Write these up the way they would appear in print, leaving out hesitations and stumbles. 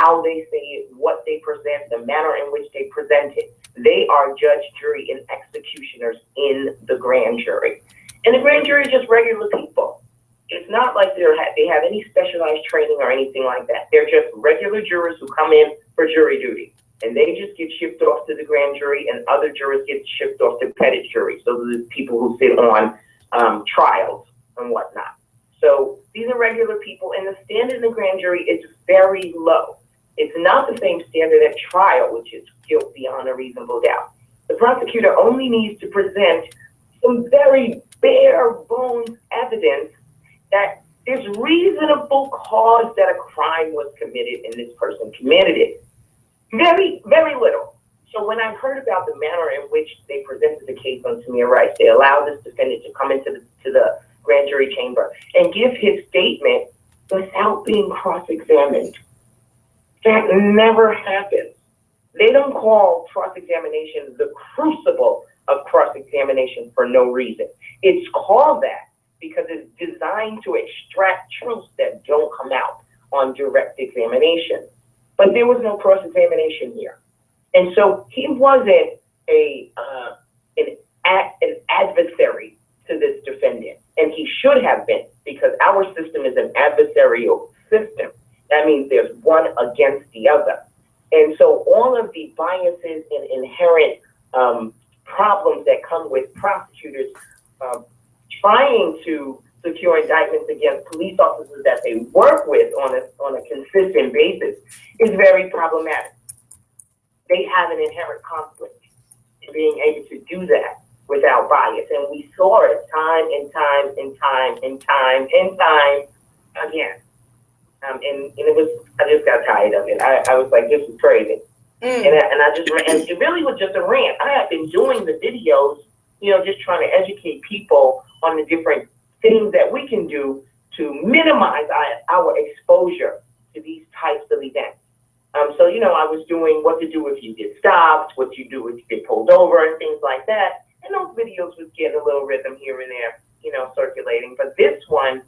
how they say it, what they present, the manner in which they present it. They are judge, jury, and executioners in the grand jury. And the grand jury is just regular people. It's not like they have any specialized training or anything like that. They're just regular jurors who come in for jury duty. And they just get shipped off to the grand jury, and other jurors get shipped off to petit juries. So the people who sit on trials and whatnot. So these are regular people, and the standard in the grand jury is very low. It's not the same standard at trial, which is guilt beyond a reasonable doubt. The prosecutor only needs to present some very bare bones evidence that there's reasonable cause that a crime was committed and this person committed it. Very, very little. So when I heard about the manner in which they presented the case on Tamir Rice, they allowed this defendant to come into the grand jury chamber and give his statement without being cross-examined. That never happens. They don't call cross-examination the crucible of cross-examination for no reason. It's called that because it's designed to extract truths that don't come out on direct examination. But there was no cross-examination here. And so he wasn't an adversary to this defendant. And he should have been, because our system is an adversarial system. That means there's one against the other. And so all of the biases and inherent problems that come with prosecutors trying to secure indictments against police officers that they work with on a consistent basis is very problematic. They have an inherent conflict in being able to do that without bias. And we saw it time and time and time and time and time again. And it was, I just got tired of it. I was like, this is crazy. And it really was just a rant. I have been doing the videos, just trying to educate people on the different things that we can do to minimize our exposure to these types of events. So, I was doing what to do if you get stopped, what you do if you get pulled over and things like that. And those videos was getting a little rhythm here and there, circulating. But this one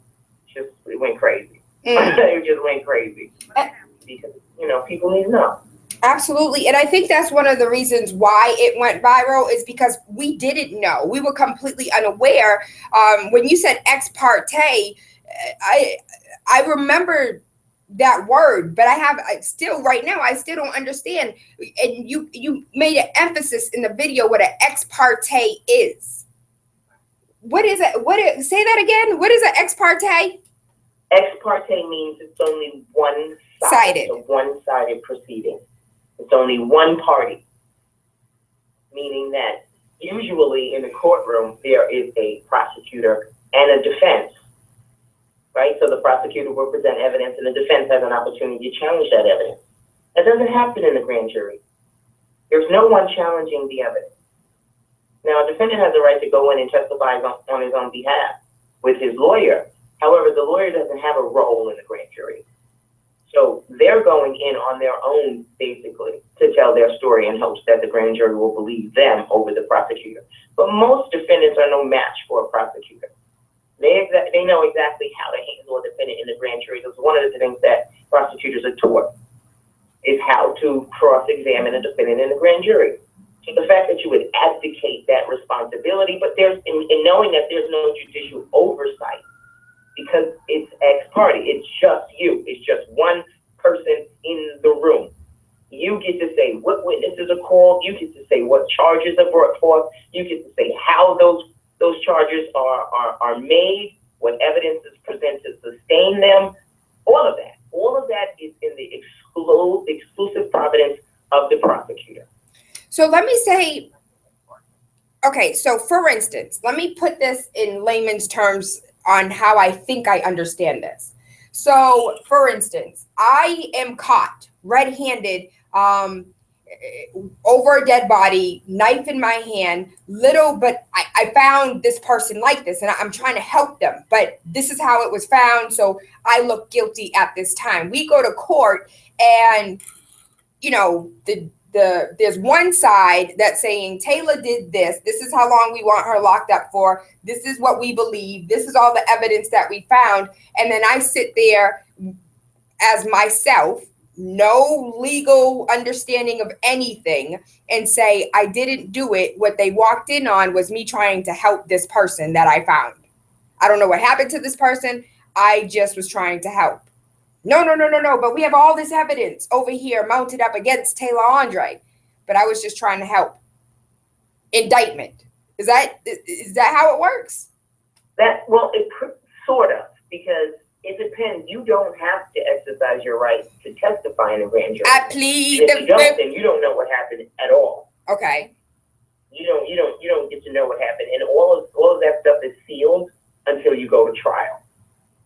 it went crazy. It just went crazy because, people need to know. Absolutely. And I think that's one of the reasons why it went viral is because we didn't know. We were completely unaware. When you said ex parte, I remember that word, but I still don't understand. And you made an emphasis in the video what an ex parte is. What is it? Say that again. What is an ex parte? Ex parte means it's only one-sided. A one-sided proceeding. It's only one party, meaning that usually in the courtroom there is a prosecutor and a defense, right? So the prosecutor will present evidence and the defense has an opportunity to challenge that evidence. That doesn't happen in the grand jury. There's no one challenging the evidence. Now, a defendant has the right to go in and testify on his own behalf with his lawyer. However, the lawyer doesn't have a role in the grand jury. So they're going in on their own, basically, to tell their story in hopes that the grand jury will believe them over the prosecutor. But most defendants are no match for a prosecutor. They know exactly how to handle a defendant in the grand jury. That's one of the things that prosecutors are taught, is how to cross-examine a defendant in the grand jury. So the fact that you would abdicate that responsibility, but there's in knowing that there's no judicial oversight, because it's ex parte, it's just you. It's just one person in the room. You get to say what witnesses are called. You get to say what charges are brought forth. You get to say how those charges are made, what evidence is presented to sustain them. All of that is in the exclusive providence of the prosecutor. So let me say, okay, so for instance, let me put this in layman's terms on how I think I understand this. So, for instance, I am caught red-handed over a dead body, knife in my hand, but I found this person like this, and I'm trying to help them, but this is how it was found, so I look guilty at this time. We go to court, and, there's one side that's saying Tayla did this. This is how long we want her locked up for. This is what we believe. This is all the evidence that we found. And then I sit there as myself no legal understanding of anything and say, I didn't do it. What they walked in on was me trying to help this person that I found. I don't know what happened to this person. I just was trying to help. No. But we have all this evidence over here mounted up against Tayla Andre. But I was just trying to help. Indictment. Is that how it works? Sort of, because it depends. You don't have to exercise your right to testify in a grand jury. I plead if you don't, then you don't know what happened at all. Okay. You don't get to know what happened, and all of that stuff is sealed until you go to trial.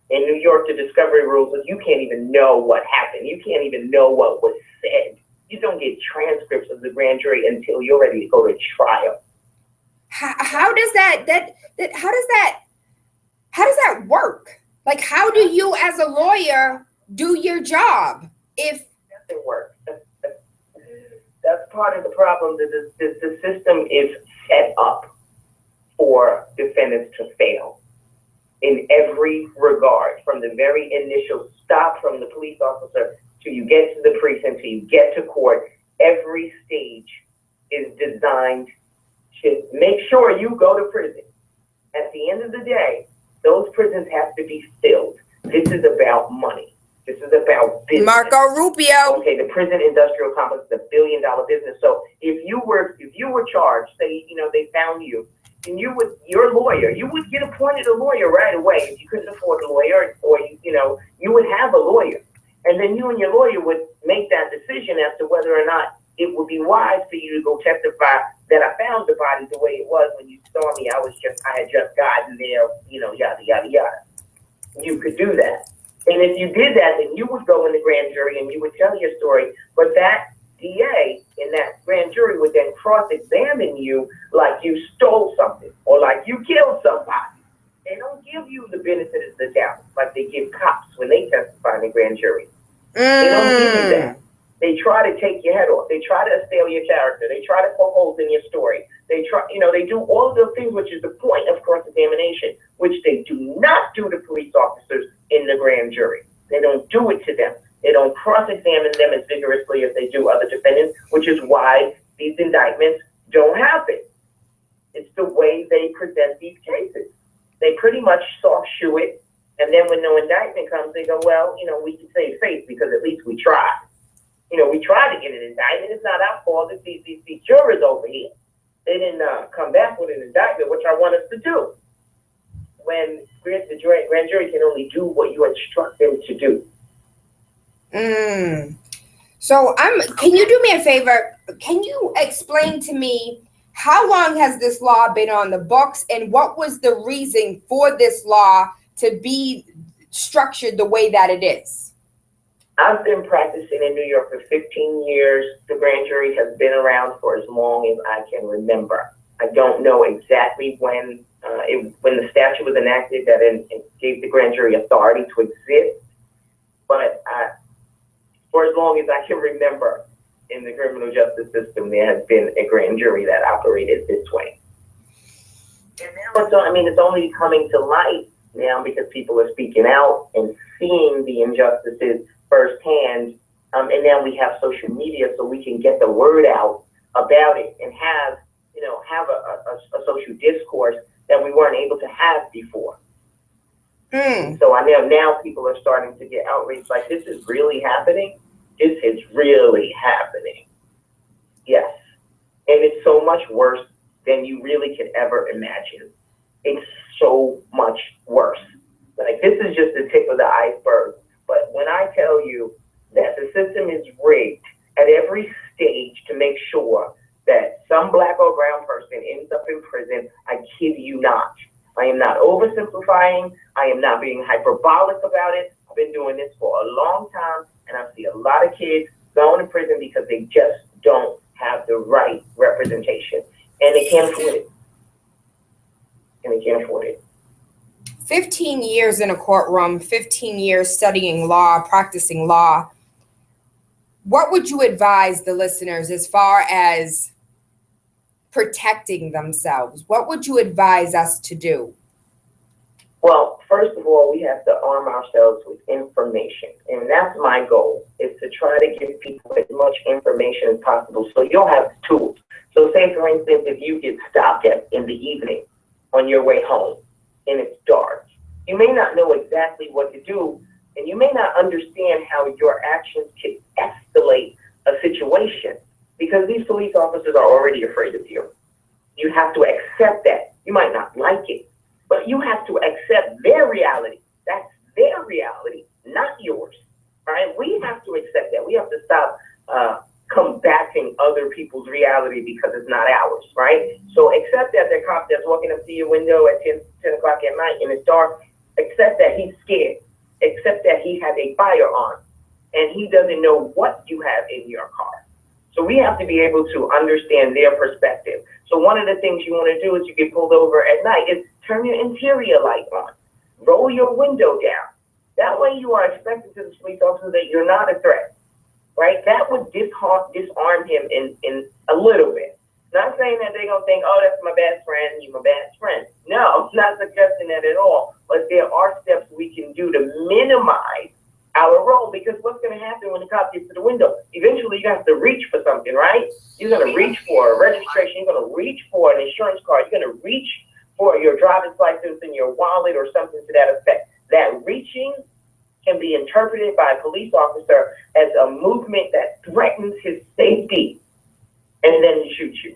In New York, the discovery rules is you can't even know what happened. You can't even know what was said. You don't get transcripts of the grand jury until you're ready to go to trial. How does that work? Like, how do you as a lawyer do your job if nothing works? That's part of the problem. The system is set up for defendants to fail in every regard, from the very initial stop from the police officer till you get to the precinct, till you get to court. Every stage is designed to make sure you go to prison. At the end of the day, those prisons have to be filled. This is about money. This is about business. Marco Rubio? Okay, the prison industrial complex is $1 billion business. So if you were charged, say, they found you, and your lawyer, you would get appointed a lawyer right away. If you couldn't afford a lawyer, or you would have a lawyer, and then you and your lawyer would make that decision as to whether or not it would be wise for you to go testify that I found the body the way it was when you saw me. I had just gotten there, yada, yada, yada. You could do that. And if you did that, then you would go in the grand jury and you would tell your story. But that DA in that grand jury would then cross-examine you like you stole something or like you killed somebody. They don't give you the benefit of the doubt like they give cops when they testify in the grand jury. They don't give you that. They try to take your head off. They try to assail your character. They try to poke holes in your story. They do all of those things, which is the point of cross-examination, which they do not do to police officers in the grand jury. They don't do it to them. They don't cross-examine them as vigorously as they do other defendants, which is why these indictments don't happen. It's the way they present these cases. They pretty much soft shoe it, and then when no indictment comes, they go, well, we can save face because at least we tried. We tried to get an indictment. It's not our fault. It's these jurors over here. They didn't come back with an indictment, which I want us to do. When the grand jury can only do what you instruct them to do. So can you do me a favor? Can you explain to me how long has this law been on the books and what was the reason for this law to be structured the way that it is? I've been practicing in New York for 15 years. The grand jury has been around for as long as I can remember. I don't know exactly when the statute was enacted that it gave the grand jury authority to exist, but for as long as I can remember in the criminal justice system, there has been a grand jury that operated this way. And now it's only coming to light now because people are speaking out and seeing the injustices firsthand, and now we have social media, so we can get the word out about it and have a social discourse that we weren't able to have before. So I know now people are starting to get outraged, like, this is really happening. This is really happening. Yes, and it's so much worse than you really could ever imagine. It's so much worse. Like, this is just the tip of the iceberg. But when I tell you that the system is rigged at every stage to make sure that some black or brown person ends up in prison, I kid you not. I am not oversimplifying. I am not being hyperbolic about it. I've been doing this for a long time, and I see a lot of kids going to prison because they just don't have the right representation, and they can't afford it. 15 years in a courtroom, 15 years studying law, practicing law. What would you advise the listeners as far as protecting themselves? What would you advise us to do? Well, first of all, we have to arm ourselves with information. And that's my goal, is to try to give people as much information as possible so you'll have the tools. So say, for instance, if you get stopped in the evening on your way home and it's dark, you may not know exactly what to do, and you may not understand how your actions can escalate a situation because these police officers are already afraid of you. You have to accept that. You might not like it, but you have to accept their reality. That's their reality, not yours. All right? We have to accept that. We have to stop combating other people's reality because it's not ours, right? So accept that the cop that's walking up to your window at 10 o'clock at night and it's dark, accept that he's scared. Accept that he has a firearm and he doesn't know what you have in your car. So we have to be able to understand their perspective. So one of the things you want to do is you get pulled over at night is turn your interior light on, roll your window down. That way you are expressing to the police officer that you're not a threat, right? That would disarm him in a little bit. Not saying that they're going to think, oh, that's my best friend, you're my best friend. No, I'm not suggesting that at all. But there are steps we can do to minimize our role, because what's going to happen when the cop gets to the window? Eventually, you have to reach for something, right? You're going to reach for a registration. You're going to reach for an insurance card. You're going to reach for your driver's license and your wallet or something to that effect. That reaching can be interpreted by a police officer as a movement that threatens his safety, and then he shoots you,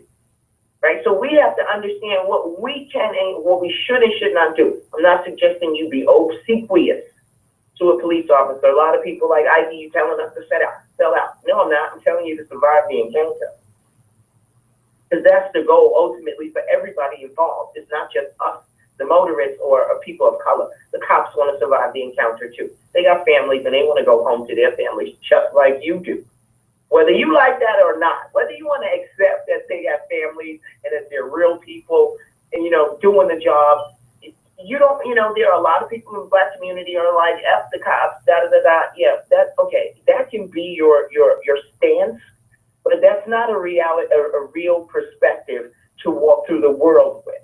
right? So we have to understand what we can and what we should and should not do. I'm not suggesting you be obsequious to a police officer. A lot of people like, Ivy, you telling us to sell out. No, I'm not. I'm telling you to survive the encounter. Because that's the goal ultimately for everybody involved. It's not just us, the motorists or people of color. The cops want to survive the encounter too. They got families and they want to go home to their families just like you do. Whether you like that or not, whether you want to accept that they have families and that they're real people and, doing the job, you don't, there are a lot of people in the Black community are like, F the cops, da-da-da-da. Yeah, that's okay. That can be your stance, but that's not a real perspective to walk through the world with.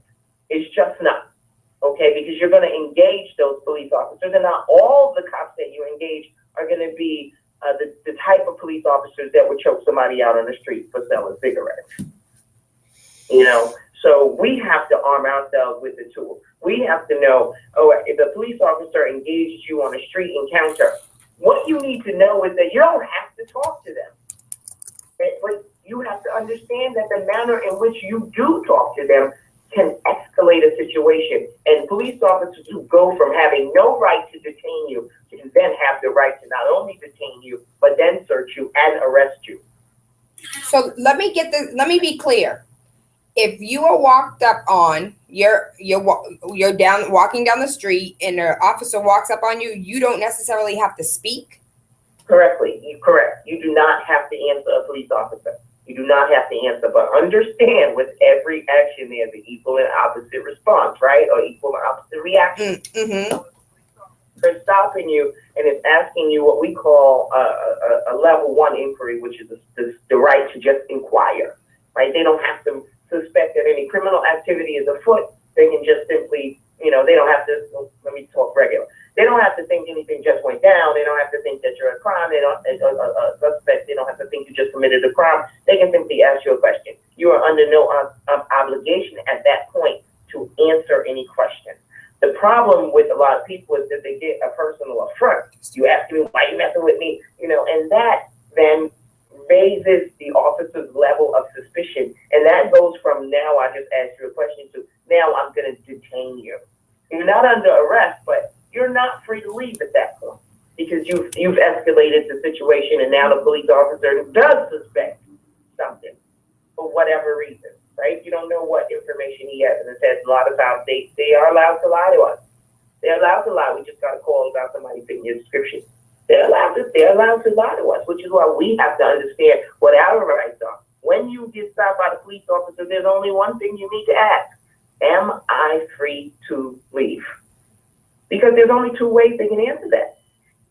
It's just not, okay? Because you're going to engage those police officers, and not all the cops that you engage are going to be the type of police officers that would choke somebody out on the street for selling cigarettes. So we have to arm ourselves with the tools. We have to know, if a police officer engages you on a street encounter, what you need to know is that you don't have to talk to them. But you have to understand that the manner in which you do talk to them can escalate a situation. And police officers who go from having no right to detain you can then have the right to not only detain you, but then search you and arrest you. So let me be clear. If you are walked up on, you're walking down the street and an officer walks up on you, you don't necessarily have to speak? Correct. You do not have to answer a police officer. You do not have to answer, but understand with every action there's an equal and opposite response, right? Or equal and opposite reaction. Mm-hmm. They're stopping you and it's asking you what we call a level 1 inquiry, which is the right to just inquire, right? They don't have to suspect that any criminal activity is afoot. They can just simply, they don't have to, let me talk regular. They don't have to think anything just went down. They don't have to think that you're a crime. They don't, suspect, they don't have to think you just committed a crime. They can simply ask you a question. You are under no obligation at that point to answer any question. The problem with a lot of people is that they get a personal affront. You ask me, why are you messing with me? And that then raises the officer's level of suspicion. And that goes from now I just asked you a question to now I'm going to detain you. You're not under arrest, but you're not free to leave at that point because you've escalated the situation and now the police officer does suspect something for whatever reason, right? You don't know what information he has. And it says a lot of times they are allowed to lie to us. They're allowed to lie. We just got a call about somebody fitting your description. They're allowed to lie to us, which is why we have to understand what our rights are. When you get stopped by the police officer, there's only one thing you need to ask. Am I free to leave? Because there's only 2 ways they can answer that.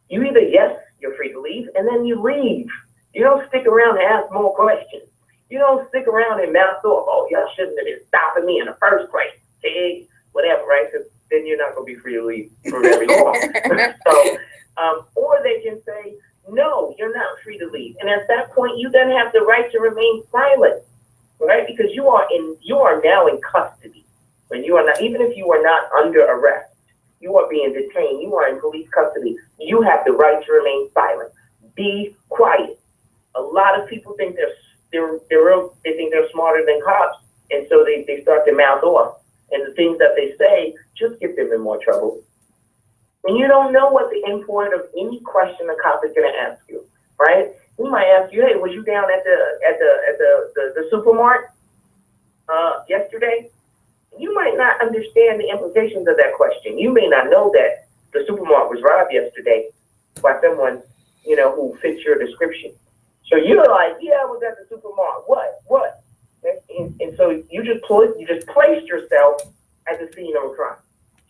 You either, yes, you're free to leave, and then you leave. You don't stick around and ask more questions. You don't stick around and mouth off, oh, y'all shouldn't have been stopping me in the first place, pig, whatever, right? Because then you're not going to be free to leave for very long. So, or they can say, no, you're not free to leave. And at that point, you then have the right to remain silent, right? Because you are now in custody. When you are not, even if you are not under arrest, you are being detained, you are in police custody, you have the right to remain silent. Be quiet. A lot of people think they think they're smarter than cops, and so they start to mouth off. And the things that they say just get them in more trouble. And you don't know what the import of any question a cop is going to ask you, right? He might ask you, hey, was you down at the supermarket yesterday? You might not understand the implications of that question. You may not know that the supermarket was robbed yesterday by someone, who fits your description. So you're like, yeah, I was at the supermarket. What? And so you just placed yourself at the scene of a crime.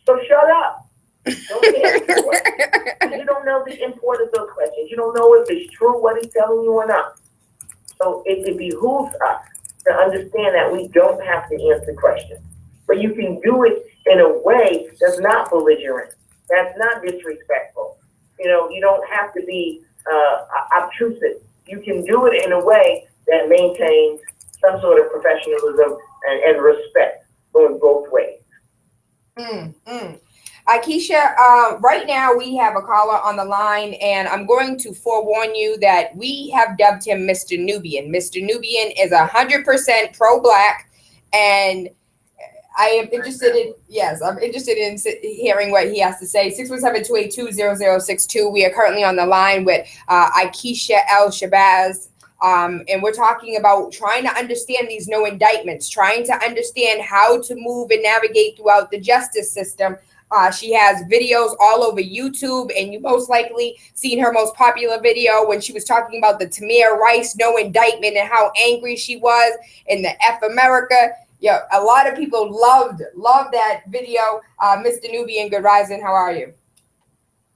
So shut up. Don't answer questions. You don't know the import of those questions. You don't know if it's true what he's telling you or not. So it behooves us to understand that we don't have to answer questions. But you can do it in a way that's not belligerent, that's not disrespectful. You don't have to be obtrusive. You can do it in a way that maintains some sort of professionalism and respect going both ways. Ikiesha, right now we have a caller on the line, and I'm going to forewarn you that we have dubbed him Mr. Nubian. Mr. Nubian is 100% pro-Black, and I am interested in, I'm interested in hearing what he has to say. 617-282-0062. We are currently on the line with Ikiesha Shabazz. And we're talking about trying to understand these no indictments, trying to understand how to move and navigate throughout the justice system. She has videos all over YouTube, and you most likely seen her most popular video when she was talking about the Tamir Rice no indictment and how angry she was in the F America. Yeah, a lot of people loved that video. Mr. Nubian, good rising. How are you?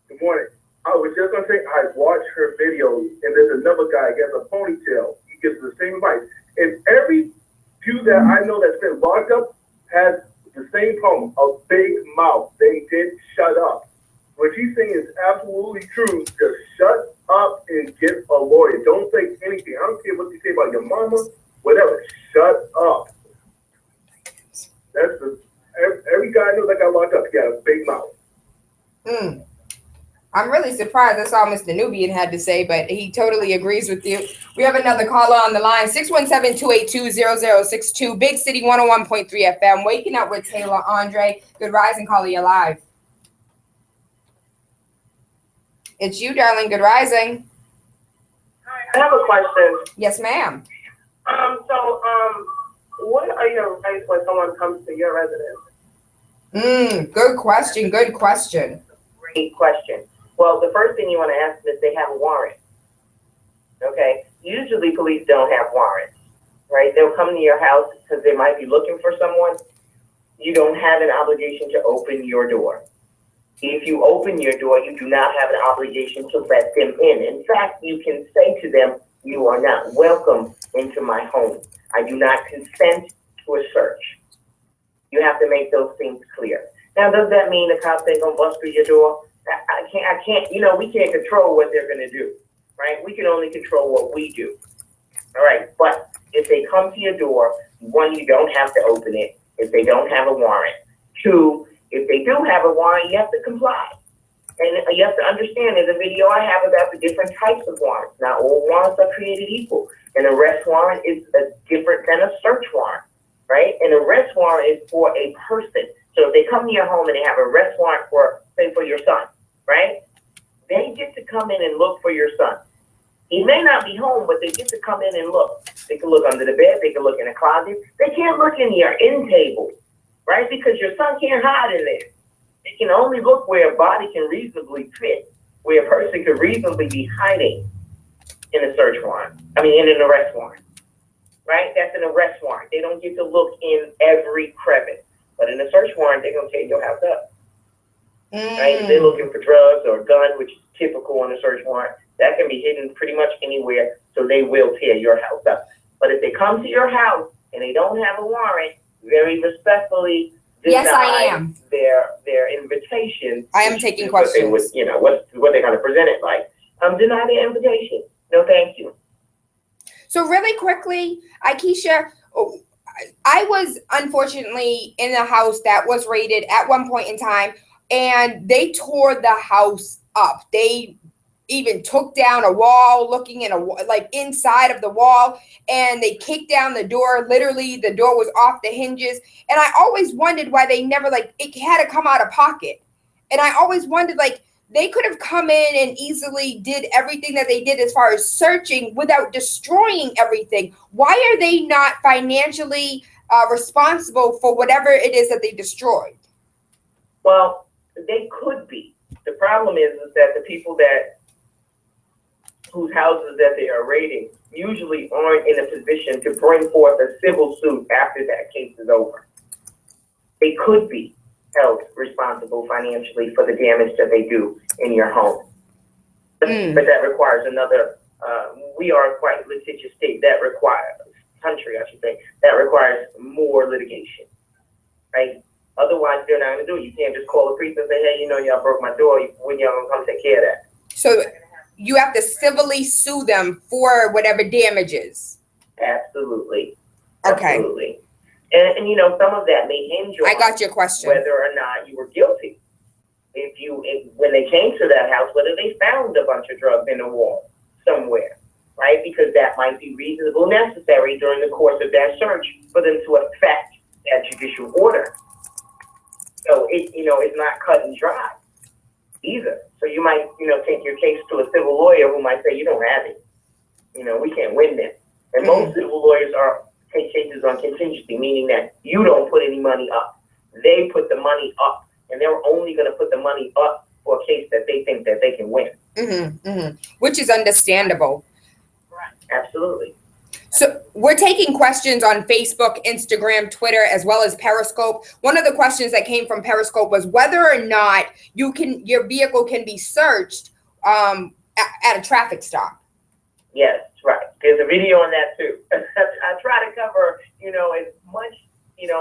Good morning. I was just going to say, I watched her videos, and there's another guy, he has a ponytail. He gives the same advice. And every Jew that I know that's been locked up has the same problem, a big mouth. They did shut up. What she's saying is absolutely true. Just shut up and get a lawyer. Don't say anything. I don't care what you say about your mama, whatever. Shut up. That's every guy I know that got locked up, he got a big mouth. I'm really surprised that's all Mr. Nubian had to say, but he totally agrees with you. We have another caller on the line, 617-282-0062, Big City 101.3 FM, Waking Up with Tayla Andre. Good rising, caller, you're live. It's you, darling. Good rising. Hi, I have a question. Yes, ma'am. What are your rights when someone comes to your residence? Good question. Good question. Great question. Well, the first thing you want to ask them is if they have a warrant. Okay? Usually police don't have warrants, right? They'll come to your house because they might be looking for someone. You don't have an obligation to open your door. If you open your door, you do not have an obligation to let them in. In fact, you can say to them, you are not welcome into my home. I do not consent to a search. You have to make those things clear. Now, does that mean the cops ain't gonna bust through your door? I can't, we can't control what they're gonna do, right? We can only control what we do. All right, but if they come to your door, one, you don't have to open it if they don't have a warrant. Two, if they do have a warrant, you have to comply. And you have to understand, there's a video I have about the different types of warrants. Not all warrants are created equal. An arrest warrant is different than a search warrant, right? An arrest warrant is for a person. So if they come to your home and they have an arrest warrant for, say, for your son, right? They get to come in and look for your son. He may not be home, but they get to come in and look. They can look under the bed. They can look in the closet. They can't look in your end table, right? Because your son can't hide in there. They can only look where a body can reasonably fit, where a person could reasonably be hiding in a search warrant. In an arrest warrant, right? That's an arrest warrant. They don't get to look in every crevice. But in a search warrant, they're going to tear your house up. Right? If they're looking for drugs or a gun, which is typical on a search warrant, that can be hidden pretty much anywhere, so they will tear your house up. But if they come to your house and they don't have a warrant, very respectfully, Yes, I deny am. their invitation. I am taking What they would, questions. what they're going to present it like. Deny their invitation. No, thank you. So really quickly, Ikiesha, I was unfortunately in a house that was raided at one point in time, and they tore the house up. They even took down a wall, looking in like inside of the wall, and they kicked down the door. Literally, the door was off the hinges. And I always wondered why they never, like, it had to come out of pocket. And I always wondered, like, they could have come in and easily did everything that they did as far as searching without destroying everything. Why are they not financially responsible for whatever it is that they destroyed? Well, they could be. The problem is that the people whose houses that they are raiding usually aren't in a position to bring forth a civil suit after that case is over. They could be held responsible financially for the damage that they do in your home. But that requires another, we are a quite litigious state, country, I should say, that requires more litigation, right? Otherwise, they're not going to do it. You can't just call the priest and say, hey, y'all broke my door. When y'all going to come take care of that? So you have to civilly sue them for whatever damages. Absolutely. Okay. Absolutely. And some of that may hinge on I got your question. whether or not you were guilty. When they came to that house, whether they found a bunch of drugs in the wall somewhere, right? Because that might be reasonable, necessary during the course of that search for them to affect that judicial order. So it's not cut and dry either. So you might, take your case to a civil lawyer who might say, you don't have it. We can't win this. And most civil lawyers take cases on contingency, meaning that you don't put any money up. They put the money up, and they're only going to put the money up for a case that they think that they can win. Which is understandable. Right. Absolutely. So we're taking questions on Facebook, Instagram, Twitter, as well as Periscope. One of the questions that came from Periscope was whether or not your vehicle can be searched at a traffic stop. Yes, right. There's a video on that too. I try to cover, as much,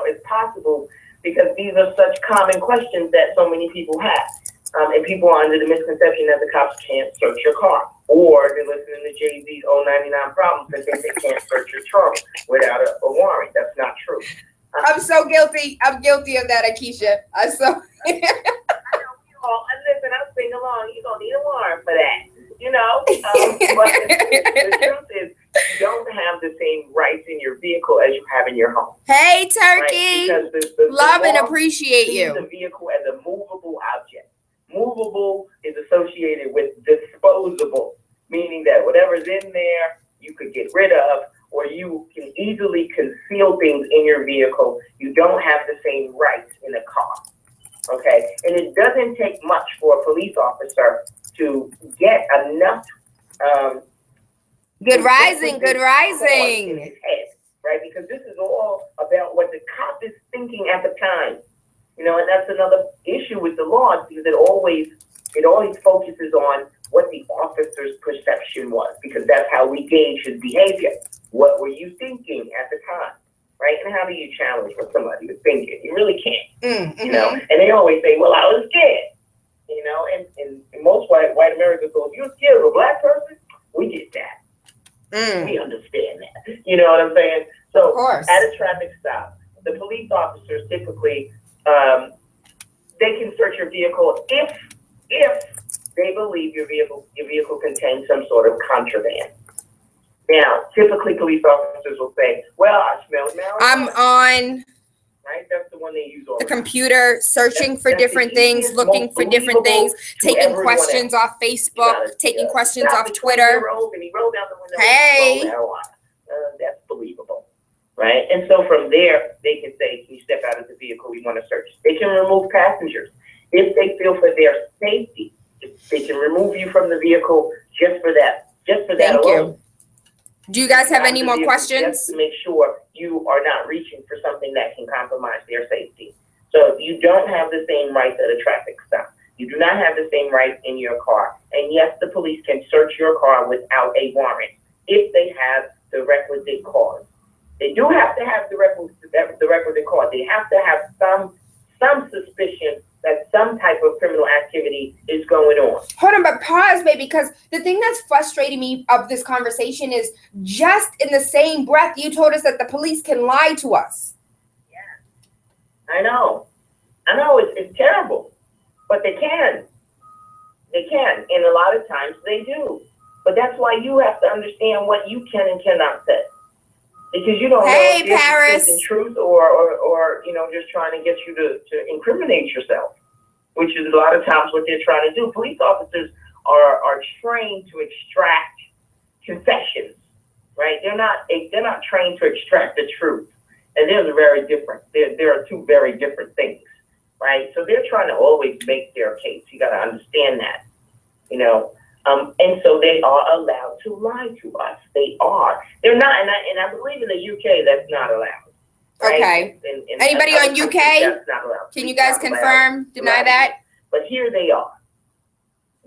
as possible, because these are such common questions that so many people have. And people are under the misconception that the cops can't search your car, or they're listening to Jay-Z's 099 Problems and think they can't search your trunk without a warrant. That's not true. I'm so guilty. I'm guilty of that, Ikiesha. I know we all, and listen, I'm singing along. You're going to need a warrant for that. But the truth is, you don't have the same rights in your vehicle as you have in your home. Hey, Turkey. Right? Because love and appreciate you. The vehicle as a movable object. Movable is associated with disposable, meaning that whatever's in there, you could get rid of, or you can easily conceal things in your vehicle. You don't have the same rights in a car. Okay? And it doesn't take much for a police officer to get enough good rising. In his head, right? Because this is all about what the cop is thinking at the time. And that's another issue with the law, because it always focuses on what the officer's perception was, because that's how we gauge his behavior. What were you thinking at the time, right? And how do you challenge what somebody was thinking? You really can't, And they always say, well, I was scared, and most white Americans go, you're scared of a black person? We get that. We understand that. You know what I'm saying? So at a traffic stop, the police officers typically, they can search your vehicle if they believe your vehicle contains some sort of contraband. Now, typically police officers will say, well, I smell marijuana. I'm on right? That's the one they use all the computer, searching for different things, looking for different things, taking questions off Facebook, taking questions off Twitter. And he rolled down the window. Hey. That's believable. Right? And so from there, they can say, can you step out of the vehicle? We want to search. They can remove passengers. If they feel for their safety, they can remove you from the vehicle just for that. Thank you. Do you guys have any more questions? Just to make sure you are not reaching for something that can compromise their safety. So you don't have the same rights at a traffic stop. You do not have the same rights in your car. And yes, the police can search your car without a warrant if they have the requisite cause. They do have to have the requisite cause. They have to have some some suspicion that some type of criminal activity is going on. Hold on, but pause, baby, because the thing that's frustrating me of this conversation is just in the same breath, you told us that the police can lie to us. Yeah, I know, it's terrible, but they can, and a lot of times they do. But that's why you have to understand what you can and cannot say. Because you don't know if Paris. in truth or just trying to get you to incriminate yourself, which is a lot of times what they're trying to do. Police officers are trained to extract confessions, right? They're not trained to extract the truth. And they're very different. There are two very different things, right? So they're trying to always make their case. You got to understand that, and so they are allowed to lie to us. They are. They're not, and I believe in the UK that's not allowed. Right? Okay. In Anybody on UK? That's not allowed. Can you guys confirm, deny that? But here they are.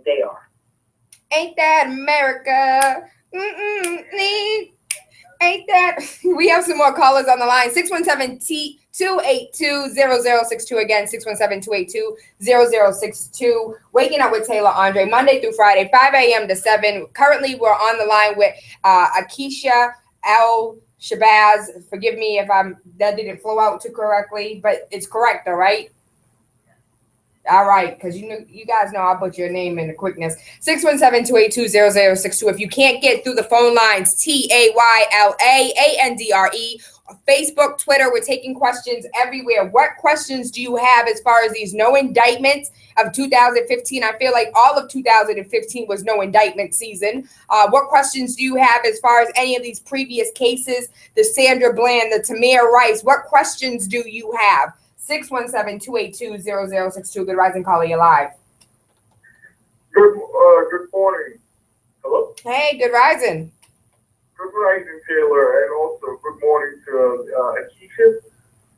They are. Ain't that America? Ain't that? We have some more callers on the line. 617-282-0062. Again, 617-282-0062. Waking Up with Tayla Andre, Monday through Friday, 5 a.m. to 7. Currently, we're on the line with Ikiesha, Shabazz. Forgive me if that didn't flow out too correctly, but it's correct, all right? All right, because you guys know I'll put your name in the quickness. 617-282-0062. If you can't get through the phone lines, TaylaAndre. Facebook, Twitter, we're taking questions everywhere. What questions do you have as far as these no indictments of 2015? I feel like all of 2015 was no indictment season. What questions do you have as far as any of these previous cases, the Sandra Bland, the Tamir Rice? What questions do you have? 617-282-0062. Good rising, caller, you're live. Good morning. Hello? Hey, good rising. Good rising, Taylor, and also good morning to Ikiesha.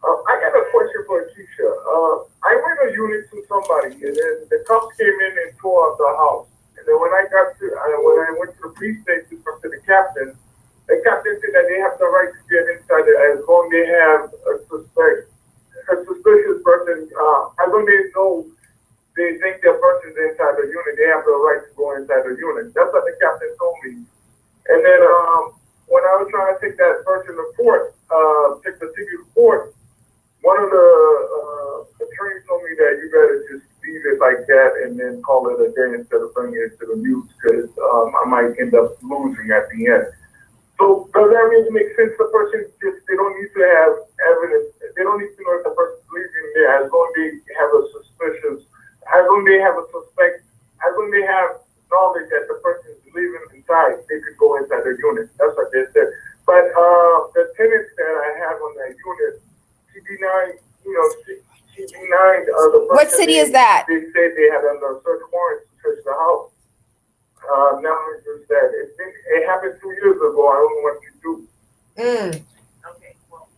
I got a question for Ikiesha. I rent a unit to somebody, and then the cops came in and tore up the house. And then when I went to the police station, to the captain said that they have the right to get inside there as long as they have a suspicious person, as long as they know they think their person's inside the unit, they have the right to go inside the unit. That's what the captain told me. And then when I was trying to take that person to court, take the ticket to court, one of the attorneys told me that you better just leave it like that and then call it a day instead of bringing it to the news because I might end up losing at the end. So does that really make sense? The person they don't need to have evidence. They don't need to know if the person's leaving there as long as they have a suspicious, as long as they have a suspect, as long as they have knowledge that the person is leaving inside, they could go inside the unit. That's what they said. But the tenants that I have on that unit, she denied the person. What city is that? They said they had under a search warrant to search the house. Now it's just that it happened 2 years ago. I don't know what to do. Okay, well,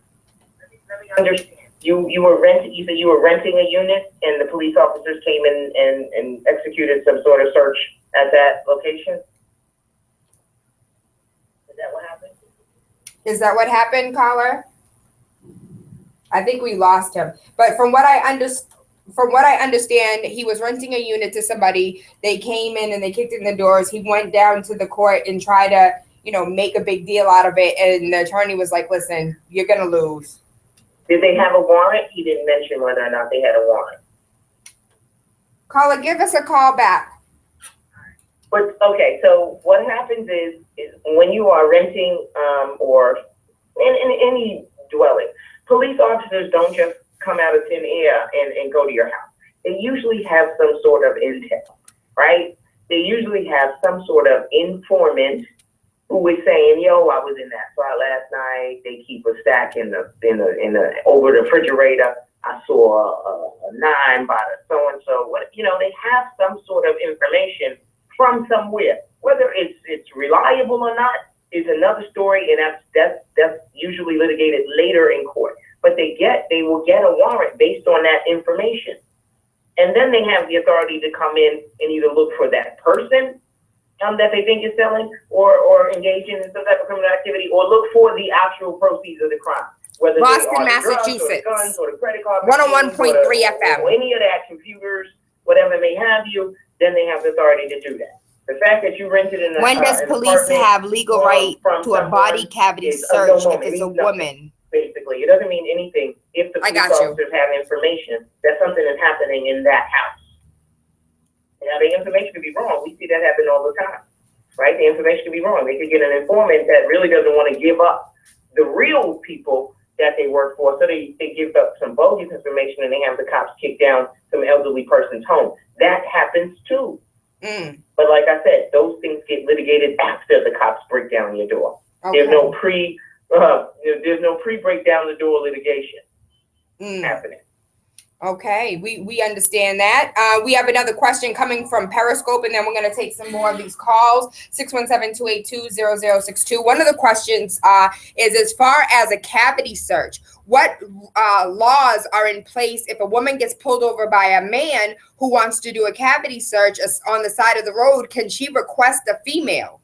let me understand. You were renting. You said you were renting a unit, and the police officers came in and executed some sort of search at that location. Is that what happened? Is that what happened, caller? I think we lost him. But from what I understand, he was renting a unit to somebody. They came in and they kicked in the doors. He went down to the court and tried to, make a big deal out of it. And the attorney was like, listen, you're going to lose. Did they have a warrant? He didn't mention whether or not they had a warrant. Caller, give us a call back. But okay, so what happens is when you are renting or in any dwelling, police officers don't just come out of thin air and go to your house. They usually have some sort of intel, right? They usually have some sort of informant who is saying, "Yo, I was in that spot last night. They keep a stack in the over the refrigerator. I saw a 9 by the so and so." What they have some sort of information from somewhere. Whether it's reliable or not is another story, and that's usually litigated later in court. But they will get a warrant based on that information. And then they have the authority to come in and either look for that person that they think is selling or engaging in some type of criminal activity, or look for the actual proceeds of the crime. whether Boston, they are the drugs or the Massachusetts. guns or the credit card 101.3 machines FM. or any of that, computers, whatever may have you, then they have the authority to do that. The fact that you rented in When does police have legal right to a body cavity search if it's a woman? Basically, it doesn't mean anything if the police officers have information that something is happening in that house. Now, the information could be wrong. We see that happen all the time, right? The information could be wrong. They could get an informant that really doesn't want to give up the real people that they work for, so they give up some bogus information and they have the cops kick down some elderly person's home. That happens too. But like I said, those things get litigated after the cops break down your door. Okay. There's no pre-break down the door litigation happening. Okay, we understand that. We have another question coming from Periscope, and then we're going to take some more of these calls. 617-282-0062. One of the questions is, as far as a cavity search, what laws are in place if a woman gets pulled over by a man who wants to do a cavity search on the side of the road? Can she request a female?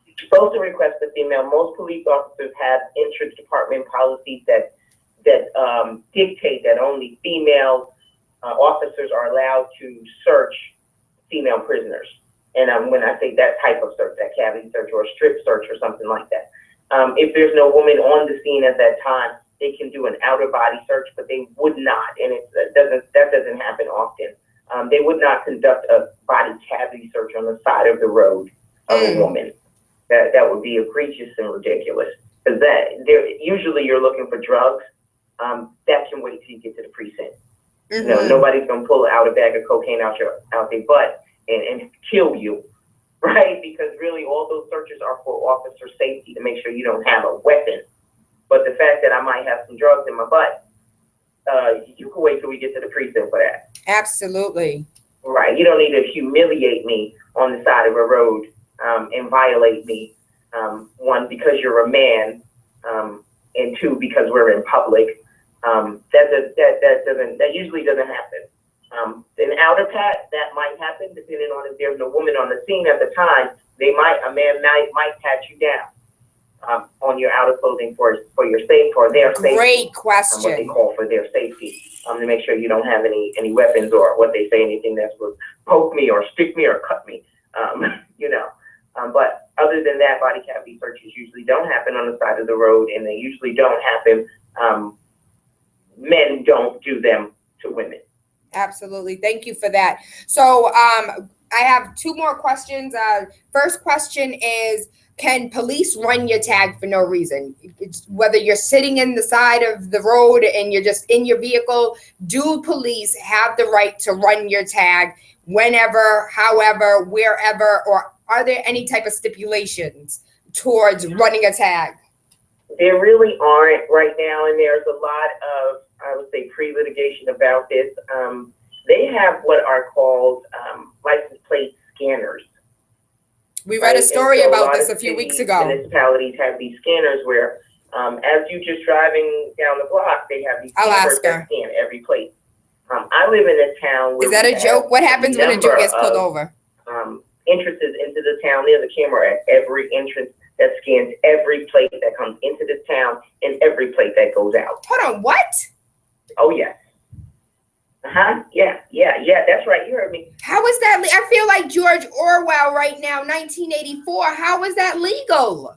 You're supposed to request a female. Most police officers have interest department policies that dictate that only female officers are allowed to search female prisoners. And when I say that type of search, that cavity search or a strip search or something like that, if there's no woman on the scene at that time, they can do an outer body search, but they would not, and that doesn't happen often. They would not conduct a body cavity search on the side of the road of a woman. That would be egregious and ridiculous. Because usually you're looking for drugs. That can wait till you get to the precinct. You know, nobody's gonna pull out a bag of cocaine out their butt and kill you, right? Because really all those searches are for officer safety to make sure you don't have a weapon. But the fact that I might have some drugs in my butt, you can wait till we get to the precinct for that. Absolutely. Right. You don't need to humiliate me on the side of a road and violate me. One, because you're a man, and two, because we're in public. That usually doesn't happen. An outer pat, that might happen depending on if there's no woman on the scene at the time. A man might pat you down on your outer clothing for their safety. Great question. What they call for their safety, to make sure you don't have any weapons or what they say, anything that would poke me or stick me or cut me. But other than that, body cavity searches usually don't happen on the side of the road, and they usually don't happen. Men don't do them to women. Absolutely. Thank you for that. So I have two more questions. First question is, can police run your tag for no reason? Whether you're sitting in the side of the road and you're just in your vehicle, do police have the right to run your tag whenever, however, wherever, or are there any type of stipulations towards running a tag? There really aren't right now, and there's a lot of, I would say, pre-litigation about this. They have what are called license plate scanners. We read a story about this a few weeks ago. Municipalities have these scanners where, as you just driving down the block, they have these cameras that scan every plate. I live in a town where— Is that a joke? What happens when a Jew gets pulled over? Entrances into the town. There's a camera at every entrance that scans every plate that comes into this town and every plate that goes out. Hold on, what? Oh, yes. Yeah, that's right. You heard me. How is that? I feel like George Orwell right now, 1984. How is that legal?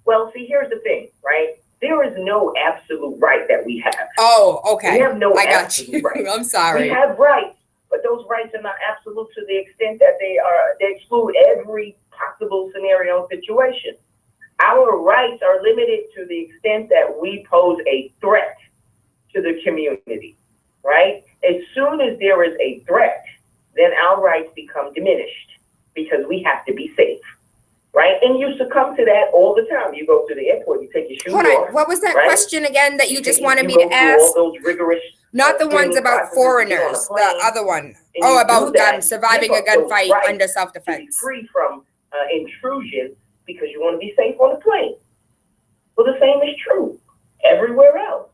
Well, see, here's the thing, right? There is no absolute right that we have. Oh, okay. We have no I got absolute you. right. I'm sorry. We have rights, but those rights are not absolute to the extent that they exclude every possible scenario and situation. Our rights are limited to the extent that we pose a threat to the community, right? As soon as there is a threat, then our rights become diminished because we have to be safe, right? And you succumb to that all the time. You go to the airport, you take your shoes off. Hold on, what was that question again that you just wanted me to ask? All those rigorous, not the ones about foreigners, the other one. Oh, about surviving a gunfight under self-defense. Free from intrusion because you want to be safe on the plane. Well, the same is true everywhere else.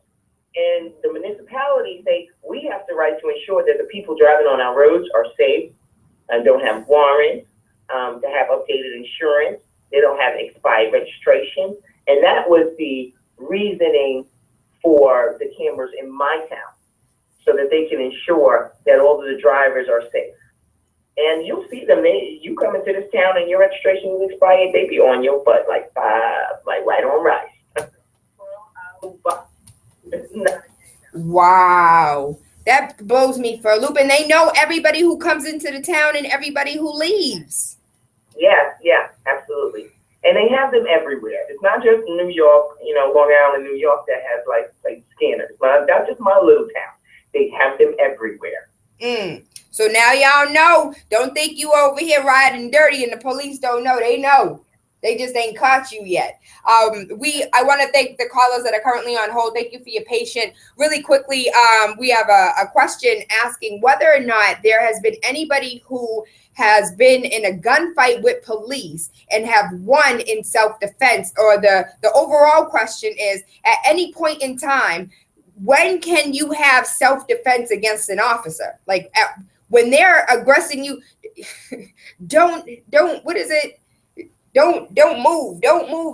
And the municipalities say we have the right to ensure that the people driving on our roads are safe and don't have warrants, to have updated insurance. They don't have expired registration. And that was the reasoning for the cameras in my town so that they can ensure that all of the drivers are safe. And you'll see them. You come into this town and your registration is expired, they be on your butt like right on rice. Wow. That blows me for a loop. And they know everybody who comes into the town and everybody who leaves. Yeah, absolutely. And they have them everywhere. It's not just New York, Long Island, New York that has like scanners. But that's just my little town. They have them everywhere. So now y'all know. Don't think you over here riding dirty and the police don't know. They know. They just ain't caught you yet. I want to thank the callers that are currently on hold. Thank you for your patience. Really quickly, we have a question asking whether or not there has been anybody who has been in a gunfight with police and have won in self-defense, or the overall question is, at any point in time, when can you have self-defense against an officer? Like when they're aggressing you, don't, what is it? Don't move.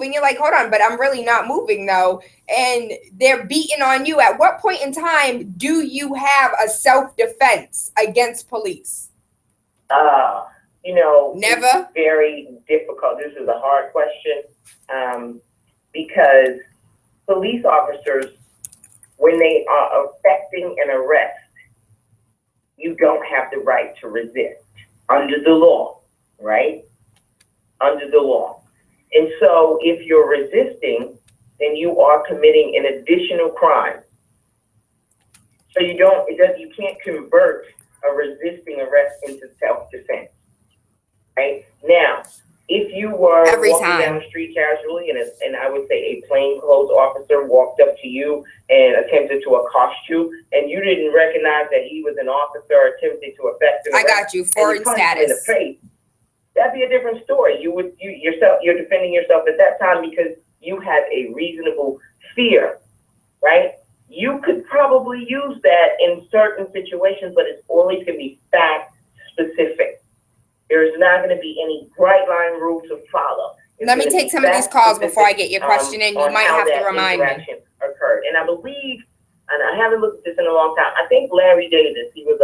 And you're like, hold on, but I'm really not moving though. And they're beating on you. At what point in time do you have a self-defense against police? Never. It's very difficult. This is a hard question because police officers, when they are effecting an arrest, you don't have the right to resist under the law, right? Under the law. And so if you're resisting, then you are committing an additional crime. So you can't convert a resisting arrest into self-defense, right? Now, if you were walking down the street casually and I would say a plainclothes officer walked up to you and attempted to accost you and you didn't recognize that he was an officer or attempted to affect an arrest, I got you, foreign status. That'd be a different story. You're defending yourself at that time because you have a reasonable fear, right? You could probably use that in certain situations, but it's always going to be fact specific. There's not going to be any bright line rule to follow. Let me take some of these calls before I get your question in. You might have to remind me. Occurred. And I believe, and I haven't looked at this in a long time, I think Larry Davis, he was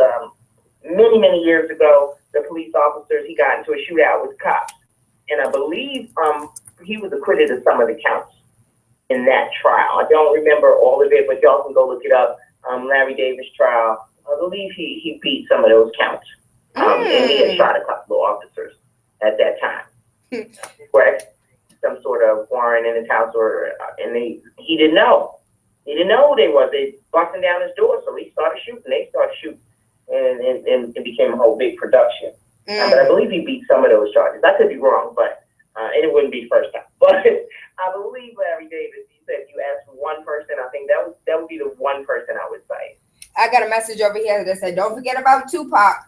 many years ago, the police officers, he got into a shootout with cops. And I believe he was acquitted of some of the counts in that trial. I don't remember all of it, but y'all can go look it up. Larry Davis trial, I believe he beat some of those counts. And he had shot a couple of officers at that time. Where some sort of warrant in his house, and he didn't know. He didn't know who they was. They busting down his door, so he started shooting. They started shooting. And it became a whole big production. But I believe he beat some of those charges. I could be wrong, but and it wouldn't be the first time. But I believe Larry Davis, he said you asked for one person, I think that would be the one person I would cite. I got a message over here that said, don't forget about Tupac.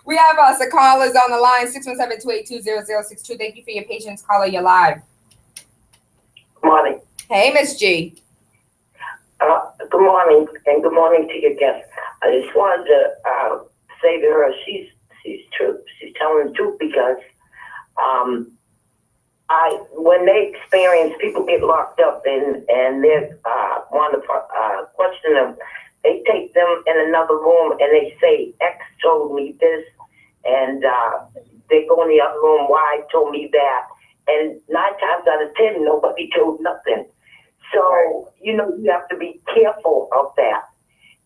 We have some callers on the line, 617-282-0062. Thank you for your patience. Caller, you're live. Good morning. Hey, Miss G. Good morning, and good morning to your guest. I just wanted to say to her, she's true. She's telling the truth because when they experience people get locked up and they want to question them, they take them in another room and they say, X told me this, and they go in the other room, Y told me that, and 9 times out of 10, nobody told nothing. So, you have to be careful of that.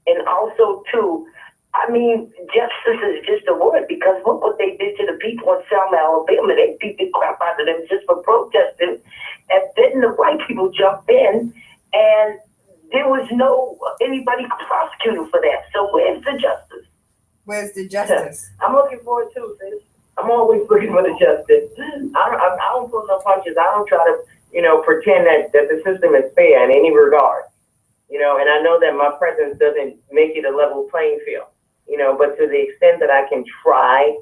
And also, too, I mean, justice is just a word, because look what they did to the people in Selma, Alabama. They beat the crap out of them just for protesting. And then the white people jumped in, and there was anybody prosecuted for that. So where's the justice? Where's the justice? I'm looking forward to sis. I'm always looking for the justice. I don't pull no punches. I don't try to, pretend that the system is fair in any regard. And I know that my presence doesn't make it a level playing field, but to the extent that I can try,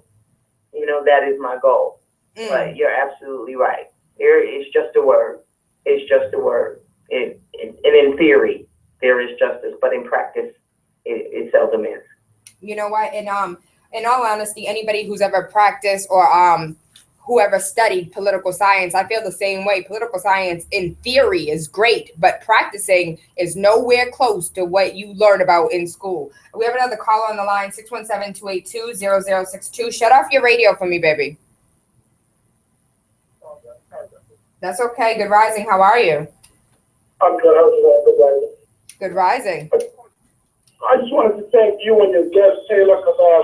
that is my goal. But you're absolutely right. It's just a word. It's just a word. And in theory, there is justice, but in practice, it seldom is. You know what? And in all honesty, anybody who's ever practiced or whoever studied political science, I feel the same way. Political science in theory is great, but practicing is nowhere close to what you learn about in school. We have another caller on the line, 617-282-0062. Shut off your radio for me, baby. That's okay. Good rising. How are you? I'm good. How's it going? Good rising. Good rising. I just wanted to thank you and your guest, Tayla, for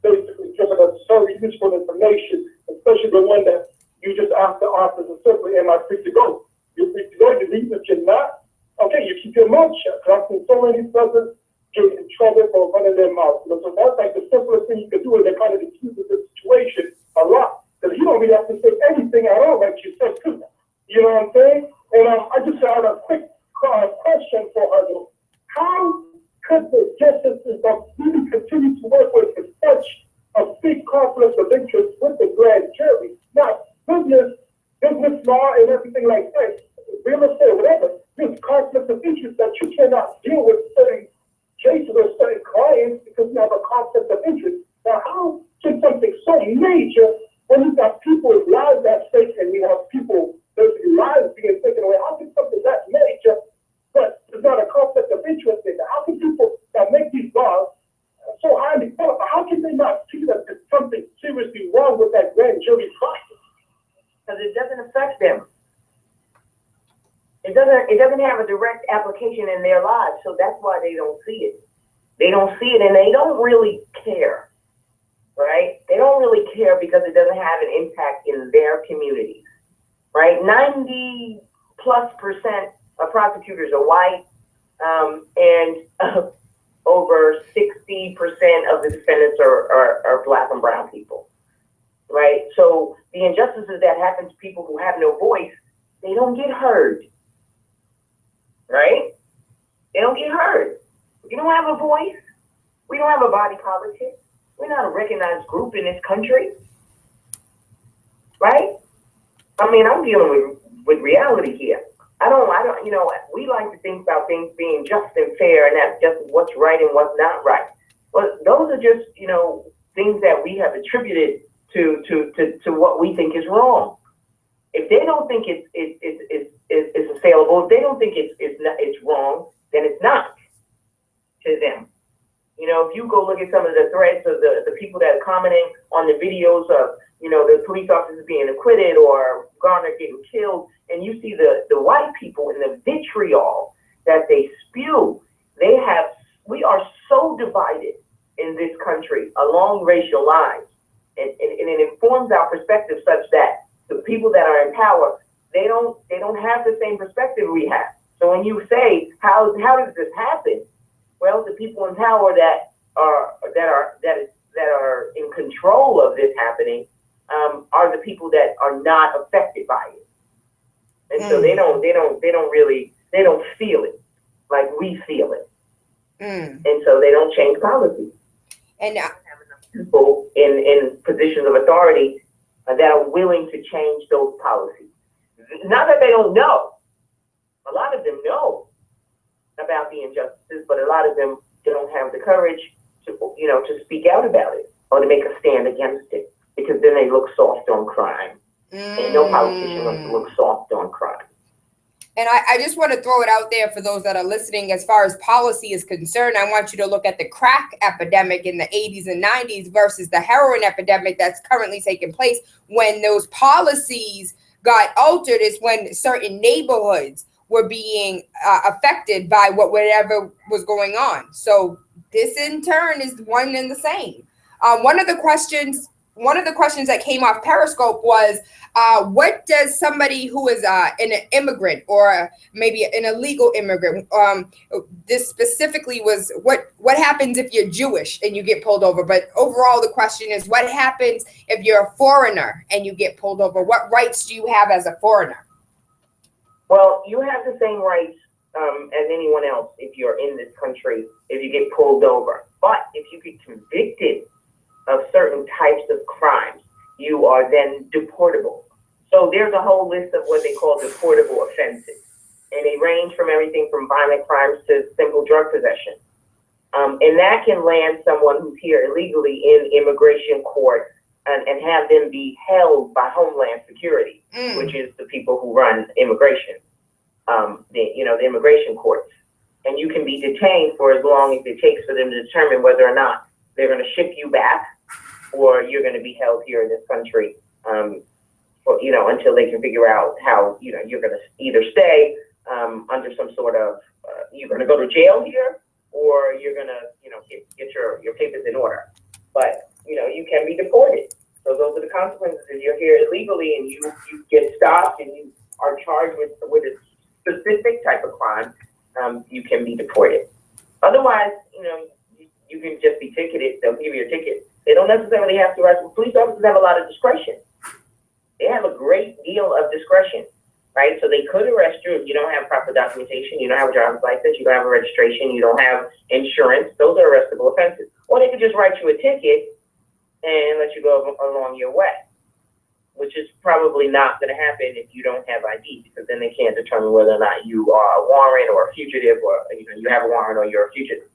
basically giving us very useful information, especially the one that you just asked the officer simply, am I free to go? You're free to go. You leave if you're not. Okay, you keep your mouth shut. Because I've seen so many brothers get in trouble for running their mouth. So that's like the simplest thing you can do, is they kind of diffuse the situation a lot. Because you don't really have to say anything at all, like you said, too. You know what I'm saying? And I just had a quick question for her. How could the justices really continue to work with such a big conflict of interest with the grand jury? Now, business law and everything like that, real estate, whatever, there's conflict of interest that you cannot deal with certain cases or certain clients because you have a conflict of interest. Now, how can something so major, when you've got people's lives at stake and you have people, their lives being taken away, how can something that major, but there's not a conflict of interest in it? How can people that make these laws so highly qualified, how can they not see that there's something seriously wrong with that grand jury process? Because it doesn't affect them. It doesn't have a direct application in their lives, so that's why they don't see it. They don't see it, and they don't really care, right? They don't really care because it doesn't have an impact in their communities, right? 90+% of prosecutors are white, and over 60% of the defendants are Black and brown people, right? So the injustices that happen to people who have no voice, they don't get heard, right? They don't get heard. We don't have a voice. We don't have a body politic. We're not a recognized group in this country, right? I mean, I'm dealing with reality here. I don't, we like to think about things being just and fair, and that's just what's right and what's not right. Well, those are just, things that we have attributed to what we think is wrong. If they don't think it's assailable, if they don't think it's wrong, then it's not to them. If you go look at some of the threads of the people that are commenting on the videos of, the police officers being acquitted or Garner getting killed, and you see the white people and the vitriol that they spew, we are so divided in this country along racial lines, and it informs our perspective such that the people that are in power, they don't have the same perspective we have. So when you say, how does this happen? Well, the people in power that are in control of this happening are the people that are not affected by it, and so they don't feel it like we feel it, and so they don't change policy. And have enough people in positions of authority that are willing to change those policies. Not that they don't know. A lot of them know about the injustices, but a lot of them don't have the courage to speak out about it or to make a stand against it, because then they look soft on crime. And no politician wants to look soft on crime. And I just want to throw it out there for those that are listening. As far as policy is concerned, I want you to look at the crack epidemic in the 80s and 90s versus the heroin epidemic that's currently taking place. When those policies got altered is when certain neighborhoods were being affected by whatever was going on. So this in turn is one and the same. One of the questions that came off Periscope was, what does somebody who is an immigrant or maybe an illegal immigrant, this specifically was what happens if you're Jewish and you get pulled over? But overall, the question is, what happens if you're a foreigner and you get pulled over? What rights do you have as a foreigner? Well, you have the same rights as anyone else if you're in this country, if you get pulled over. But if you get convicted of certain types of crimes, you are then deportable. So there's a whole list of what they call deportable offenses. And they range from everything from violent crimes to simple drug possession. And that can land someone who's here illegally in immigration court and have them be held by Homeland Security, which is the people who run immigration, the immigration courts. And you can be detained for as long as it takes for them to determine whether or not they're going to ship you back or you're going to be held here in this country, until they can figure out how, you're going to either stay under some sort of, you're going to go to jail here, or you're going to, get your papers in order. But, you can be deported. So those are the consequences. If you're here illegally and you get stopped and you are charged with a specific type of crime, you can be deported. Otherwise, you can just be ticketed. They'll give you a ticket. They don't necessarily have to arrest. Police officers have a lot of discretion. They have a great deal of discretion, right? So they could arrest you if you don't have proper documentation, you don't have a driver's license, you don't have a registration, you don't have insurance. Those are arrestable offenses. Or they could just write you a ticket and let you go along your way, which is probably not going to happen if you don't have ID, because then they can't determine whether or not you are a warrant or a fugitive, or you have a warrant or you're a fugitive.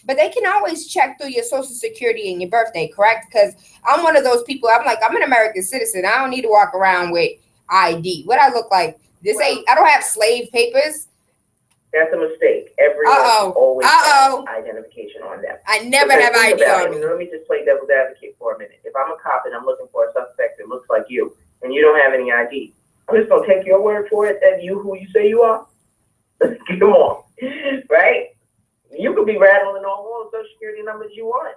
But they can always check through your social security and your birthday, correct? Because I'm one of those people. I'm an American citizen. I don't need to walk around with ID. What I look like? I don't have slave papers. That's a mistake. Everyone always has identification on them. I never have ID on me. Let me just play devil's advocate for a minute. If I'm a cop and I'm looking for a suspect that looks like you, and you don't have any ID, I'm just gonna take your word for it that you who you say you are. Come on, right? You could be rattling on all the social security numbers you want.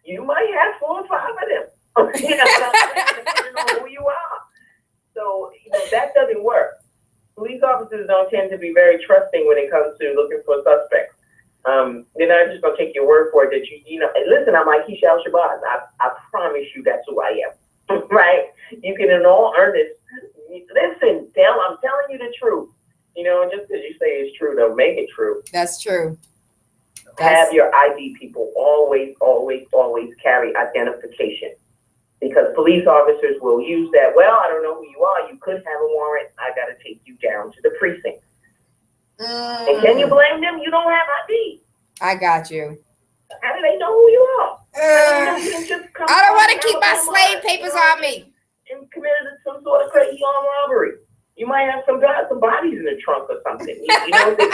You might have 4 or 5 of them. Depending on who you are. So that doesn't work. Police officers don't tend to be very trusting when it comes to looking for suspects. They're not just gonna take your word for it that listen, I'm Ikiesha Shabazz. I promise you that's who I am. Right? You can in all earnest listen, I'm telling you the truth. Just because you say it's true, don't make it true. That's true. Have your ID people always, always, always carry identification. Because police officers will use that. Well, I don't know who you are. You could have a warrant. I got to take you down to the precinct. And can you blame them? You don't have ID. I got you. How do they know who you are? I don't want to keep my slave papers on me. And committed some sort of crazy armed robbery. You might have some bodies in the trunk or something.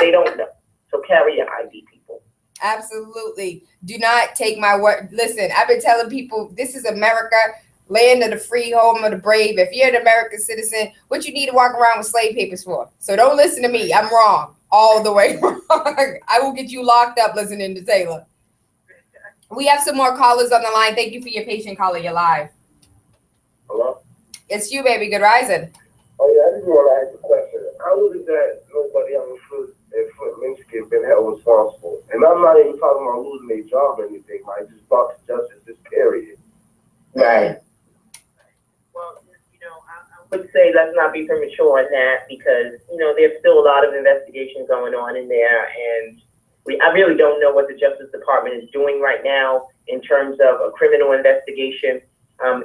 They don't know. So carry your ID, people. Absolutely. Do not take my word. Listen, I've been telling people this is America, land of the free, home of the brave. If you're an American citizen, what you need to walk around with slave papers for? So don't listen to me. I'm wrong. All the way wrong. I will get you locked up listening to Tayla. We have some more callers on the line. Thank you for your patient caller. You're live. Hello? It's you, baby. Good rising. Oh, yeah, I just want to ask a question. How is it that nobody on the foot at Flint, Michigan been held responsible? And I'm not even talking about losing their job or anything, like just box justice, this period. Right. Well, I would say let's not be premature on that because, there's still a lot of investigation going on in there. And I really don't know what the Justice Department is doing right now in terms of a criminal investigation.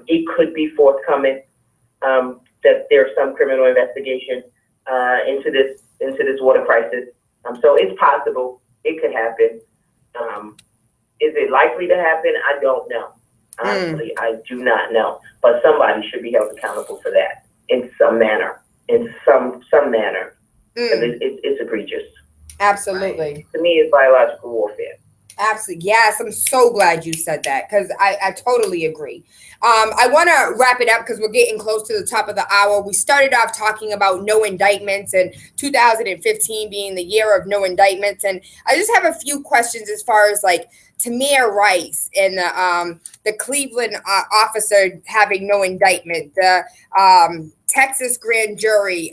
It could be forthcoming that there's some criminal investigation into this water crisis. So it's possible it could happen. Is it likely to happen? I don't know. Honestly, I do not know. But somebody should be held accountable for that in some manner. In some manner. It's egregious. Absolutely. Right? To me, it's biological warfare. Absolutely. Yes, I'm so glad you said that because I totally agree. I want to wrap it up because we're getting close to the top of the hour. We started off talking about no indictments and 2015 being the year of no indictments. And I just have a few questions as far as like Tamir Rice and the Cleveland officer having no indictment, the Texas grand jury,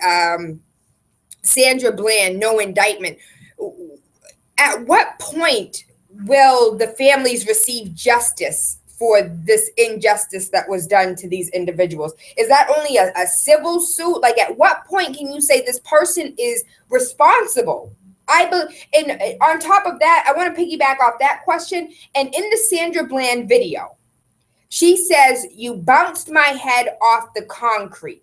Sandra Bland, no indictment. At what point will the families receive justice for this injustice that was done to these individuals? Is that only a civil suit? Like, at what point can you say this person is responsible? And on top of that, I want to piggyback off that question. And in the Sandra Bland video, she says, "You bounced my head off the concrete."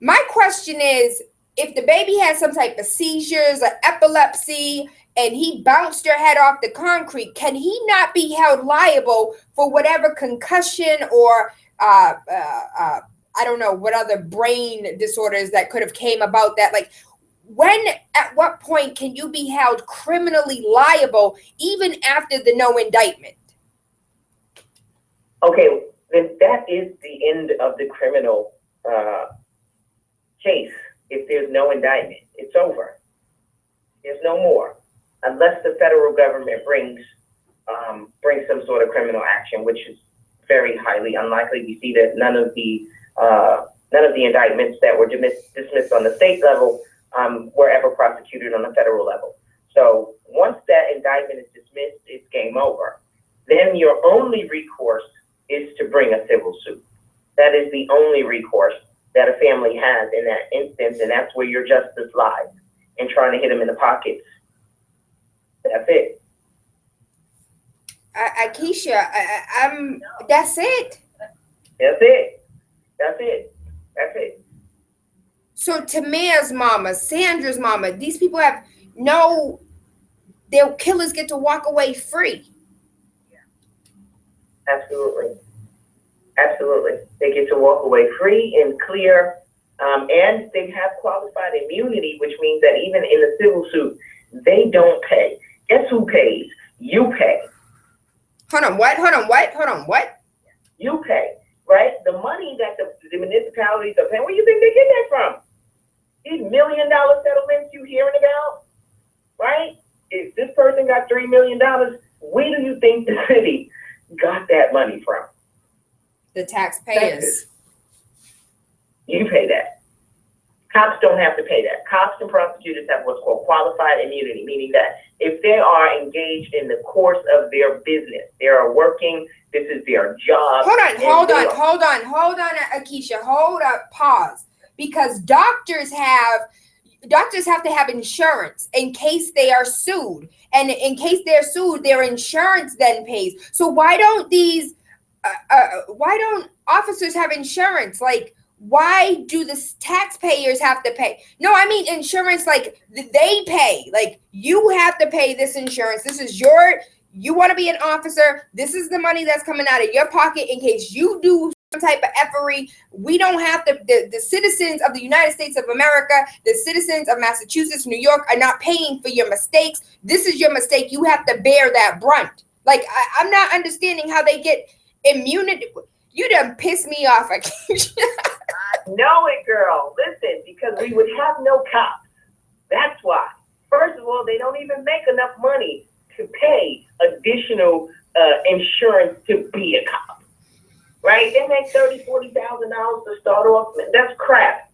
My question is, if the baby has some type of seizures or epilepsy, and he bounced her head off the concrete, can he not be held liable for whatever concussion or I don't know what other brain disorders that could have came about that? Like, at what point can you be held criminally liable even after the no indictment? Okay, then that is the end of the criminal case. If there's no indictment, it's over. There's no more, unless the federal government brings some sort of criminal action, which is very highly unlikely. We see that none of the indictments that were dismissed on the state level were ever prosecuted on the federal level. So once that indictment is dismissed, it's game over. Then your only recourse is to bring a civil suit. That is the only recourse that a family has in that instance, and that's where your justice lies, in trying to hit them in the pockets. That's it. Ikiesha, that's it. That's it. That's it. That's it. So Tamia's mama, Sandra's mama, these people have their killers get to walk away free. Absolutely. Absolutely. They get to walk away free and clear, and they have qualified immunity, which means that even in the civil suit, they don't pay. Guess who pays? You pay. Hold on, what? You pay, right? The money that the municipalities are paying, where do you think they get that from? These $1 million settlements you hearing about, right? If this person got $3 million, where do you think the city got that money from? The taxpayers. Taxes. You pay that. Cops don't have to pay that. Cops and prosecutors have what's called qualified immunity, meaning that if they are engaged in the course of their business, they are working, this is their job. Hold on, Ikiesha, hold up, pause. Because doctors have to have insurance in case they are sued. And in case they're sued, their insurance then pays. So why don't officers have insurance? Like, why do the taxpayers have to pay? No, I mean insurance, like they pay. Like, you have to pay this insurance. This is you want to be an officer. This is the money that's coming out of your pocket in case you do some type of effery. We don't have to, the citizens of the United States of America, the citizens of Massachusetts, New York are not paying for your mistakes. This is your mistake. You have to bear that brunt. Like, I'm not understanding how they get immunity. You done pissed me off. I know it, girl. Listen, because we would have no cops. That's why. First of all, they don't even make enough money to pay additional insurance to be a cop. Right? They make $30,000, $40,000 to start off. That's crap.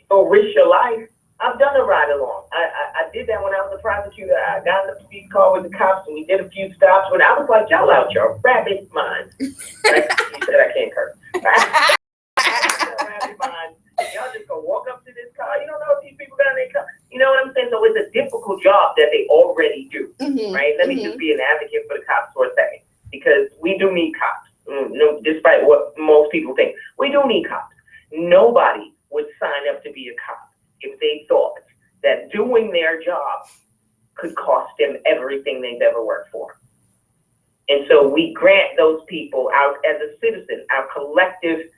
So risk your life. I've done a ride along. I did that when I was a prosecutor. I got in the police car with the cops and we did a few stops. When I was like, y'all out your rabbit mind. Right? You said I can't curse. Rabbit mind. Y'all just gonna walk up to this car. You don't know if these people got in their car. You know what I'm saying? So it's a difficult job that they already do. Mm-hmm. Right? Let me just be an advocate for the cops for a second, because we do need cops. No, despite what most people think, we do need cops. Nobody would sign up to be a cop if they thought that doing their job could cost them everything they've ever worked for. And so we grant those people out as a citizen, our collective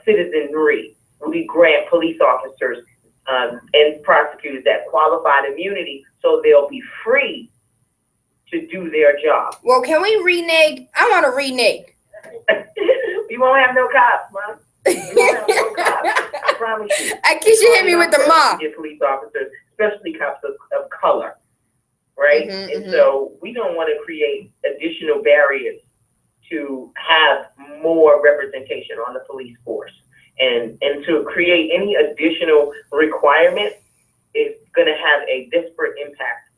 citizenry, we grant police officers and prosecutors that qualified immunity so they'll be free to do their job. Well, can we renege? I want to renege. We won't have no cops, man. I promise you. Ikiesha hit me with the mob. Police officers, especially cops of color, right? Mm-hmm, and so we don't want to create additional barriers to have more representation on the police force, and to create any additional requirement is going to have a disparate impact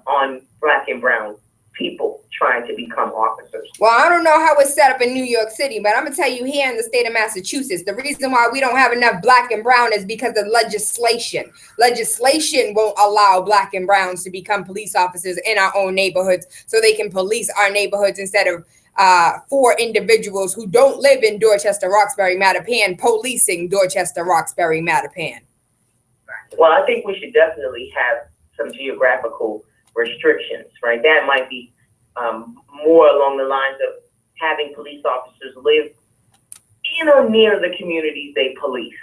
on Black and brown people trying to become officers. Well, I don't know how it's set up in New York City, but I'm gonna tell you, here in the state of Massachusetts, the reason why we don't have enough Black and brown is because of legislation. Legislation won't allow Black and browns to become police officers in our own neighborhoods, so they can police our neighborhoods instead of 4 individuals who don't live in Dorchester, Roxbury, Mattapan, policing Dorchester, Roxbury, Mattapan. Well, I think we should definitely have some geographical restrictions, right? That might be more along the lines of having police officers live in or near the communities they police,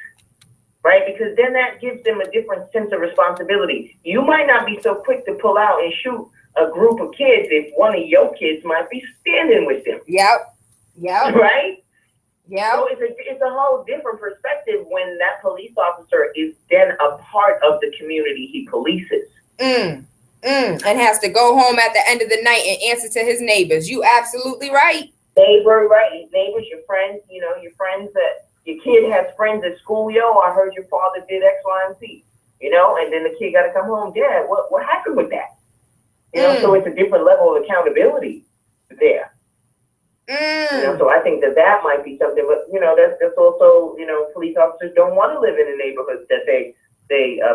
right? Because then that gives them a different sense of responsibility. You might not be so quick to pull out and shoot a group of kids if one of your kids might be standing with them. Yep. Right? Yep. So it's a whole different perspective when that police officer is then a part of the community he polices. And has to go home at the end of the night and answer to his neighbors. You absolutely right. Neighbors, your friends, your friends that your kid has friends at school. Yo, I heard your father did X, Y, and Z. And then the kid got to come home. Dad, what happened with that? So it's a different level of accountability there. So I think that might be something, but that's also, police officers don't want to live in the neighborhoods that they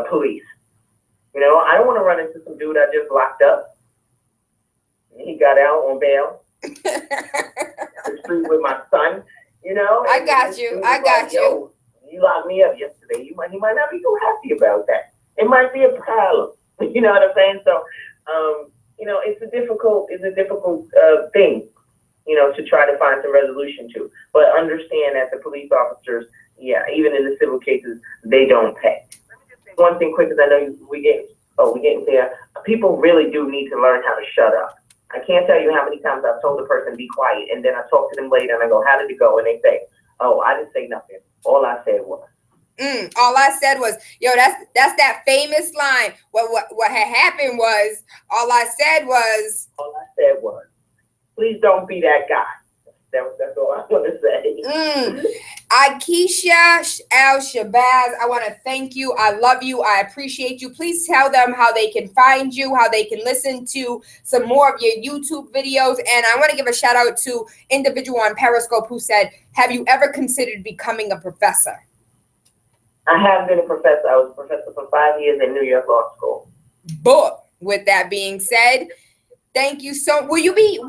police. I don't want to run into some dude I just locked up. He got out on bail. The street with my son, I got you. You locked me up yesterday. He might not be too happy about that. It might be a problem. You know what I'm saying? So, it's a difficult thing, to try to find some resolution to. But understand that the police officers, even in the civil cases, they don't pay. One thing quick, because I know we getting there. People really do need to learn how to shut up. I can't tell you how many times I've told a person be quiet, and then I talk to them later and I go, how did it go? And they say, oh, I didn't say nothing. All I said was. All I said was, that's that famous line. What had happened was, all I said was, please don't be that guy. That's all I want to say. Ikiesha Shabazz, I want to thank you. I love you. I appreciate you. Please tell them how they can find you, how they can listen to some more of your YouTube videos. And I want to give a shout out to individual on Periscope who said, have you ever considered becoming a professor? I have been a professor. I was a professor for 5 years at New York Law School. But with that being said, thank you so. Will you be?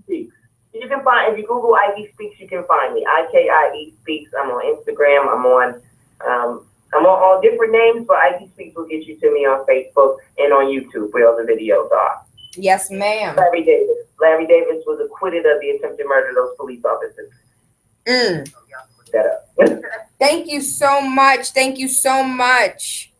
You can find, if you Google Ike Speaks, you can find me. IKIE Speaks. I'm on Instagram. I'm on all different names, but Ike Speaks will get you to me on Facebook and on YouTube where all the videos are. Yes, ma'am. Larry Davis was acquitted of the attempted murder of those police officers. Thank you so much. Thank you so much.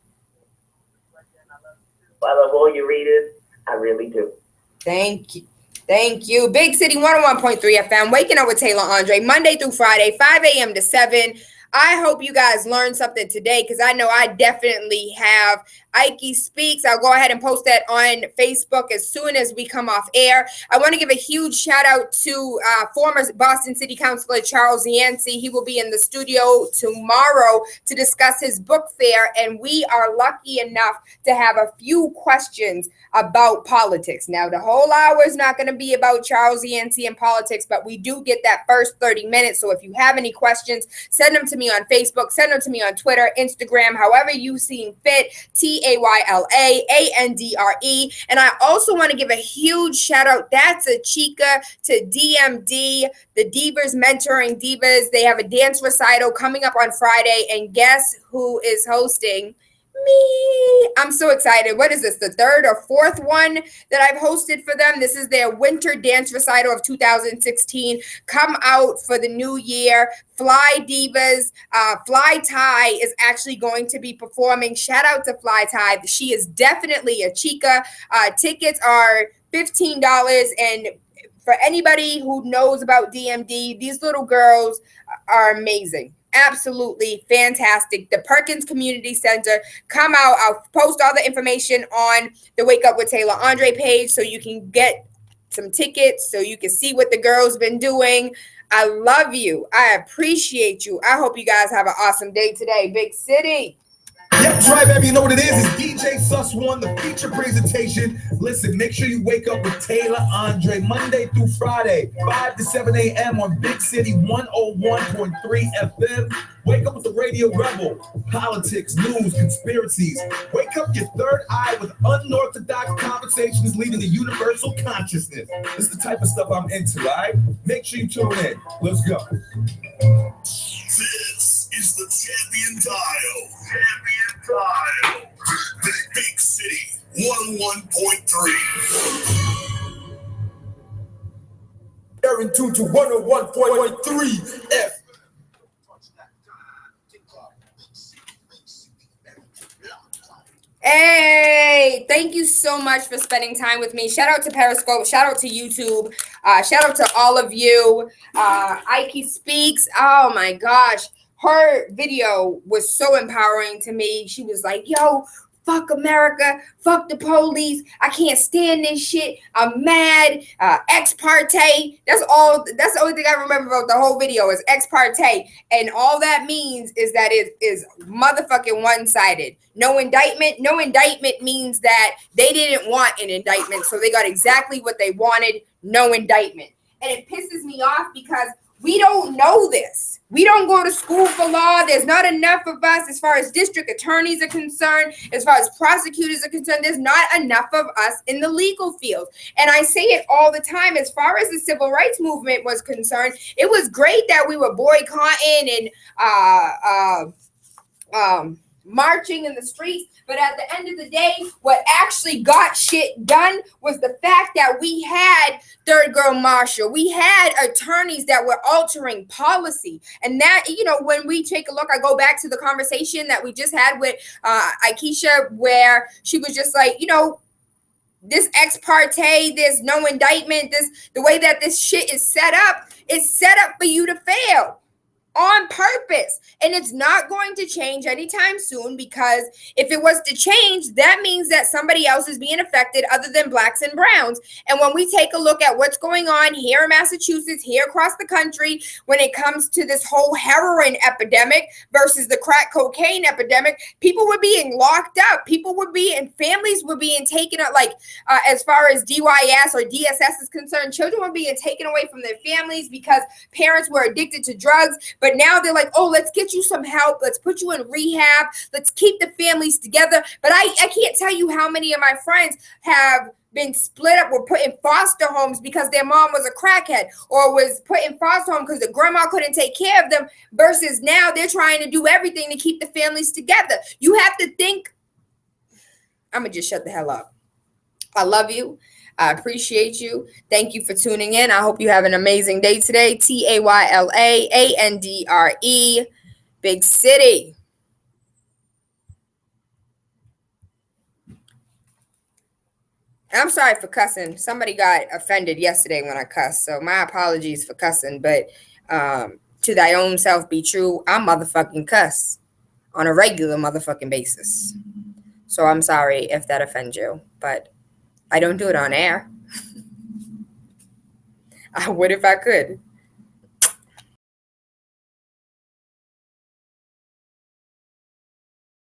I love all your readers. I really do. Thank you. Thank you. Big City 101.3 FM, Waking Up with Tayla Andre, Monday through Friday, 5 a.m. to 7. I hope you guys learned something today because I know I definitely have. Ike Speaks. I'll go ahead and post that on Facebook as soon as we come off air. I want to give a huge shout out to former Boston City Councilor Charles Yancey. He will be in the studio tomorrow to discuss his book fair, and we are lucky enough to have a few questions about politics. Now, the whole hour is not going to be about Charles Yancey and politics, but we do get that first 30 minutes. So if you have any questions, send them to me on Facebook, send them to me on Twitter, Instagram, however you seem fit, TaylaAndre. And I also want to give a huge shout out. That's a chica to DMD, the Divas Mentoring Divas. They have a dance recital coming up on Friday. And guess who is hosting? Me. I'm so excited. What is this? The third or fourth one that I've hosted for them. This is their winter dance recital of 2016. Come out for the new year. Fly Divas. Fly Ty is actually going to be performing. Shout out to Fly Ty. She is definitely a chica. Tickets are $15. And for anybody who knows about DMD, these little girls are amazing. Absolutely fantastic. The Perkins Community Center. Come out. I'll post all the information on the Wake Up with Tayla Andre page so you can get some tickets, so you can see what the girls been doing. I love you. I appreciate you. I hope you guys have an awesome day today. Big City. That's right, baby. You know what it is? It's DJ Sus1, the feature presentation. Listen, make sure you wake up with Tayla Andre Monday through Friday, 5 to 7 a.m. on Big City 101.3 FM. Wake up with the Radio Rebel. Politics, news, conspiracies. Wake up your third eye with unorthodox conversations leading to universal consciousness. This is the type of stuff I'm into, all right? Make sure you tune in. Let's go. This is the Champion Dial. Champion Dial. Big City 101.3. They're in tune to 101.3 F. Hey, thank you so much for spending time with me. Shout out to Periscope. Shout out to YouTube. Shout out to all of you. Ike Speaks. Oh my gosh. Her video was so empowering to me. She was like, yo, fuck America. Fuck the police. I can't stand this shit. I'm mad. Ex parte. That's the only thing I remember about the whole video is ex parte. And all that means is that it is motherfucking one-sided. No indictment. No indictment means that they didn't want an indictment. So they got exactly what they wanted. No indictment. And it pisses me off because we don't know this. We don't go to school for law. There's not enough of us as far as district attorneys are concerned, as far as prosecutors are concerned. There's not enough of us in the legal field. And I say it all the time. As far as the civil rights movement was concerned, it was great that we were boycotting and marching in the streets. But at the end of the day, what actually got shit done was the fact that we had Third Girl Marshall. We had attorneys that were altering policy. And that, you know, when we take a look, I go back to the conversation that we just had with Ikiesha, where she was just like, you know, this ex parte, there's no indictment, the way that this shit is set up, it's set up for you to fail. On purpose. And it's not going to change anytime soon, because if it was to change, that means that somebody else is being affected other than blacks and browns. And when we take a look at what's going on here in Massachusetts, here across the country, when it comes to this whole heroin epidemic versus the crack cocaine epidemic, people were being locked up. Families were being taken out, like as far as DYS or DSS is concerned, children were being taken away from their families because parents were addicted to drugs. But now they're like, oh, let's get you some help. Let's put you in rehab. Let's keep the families together. But I can't tell you how many of my friends have been split up or put in foster homes because their mom was a crackhead, or was put in foster home because the grandma couldn't take care of them, versus now they're trying to do everything to keep the families together. You have to think. I'm going to just shut the hell up. I love you. I appreciate you. Thank you for tuning in. I hope you have an amazing day today. TAYLA ANDRE, Big City. I'm sorry for cussing. Somebody got offended yesterday when I cussed, so my apologies for cussing. But to thy own self be true. I motherfucking cuss on a regular motherfucking basis. So I'm sorry if that offends you, but I don't do it on air. I would if I could.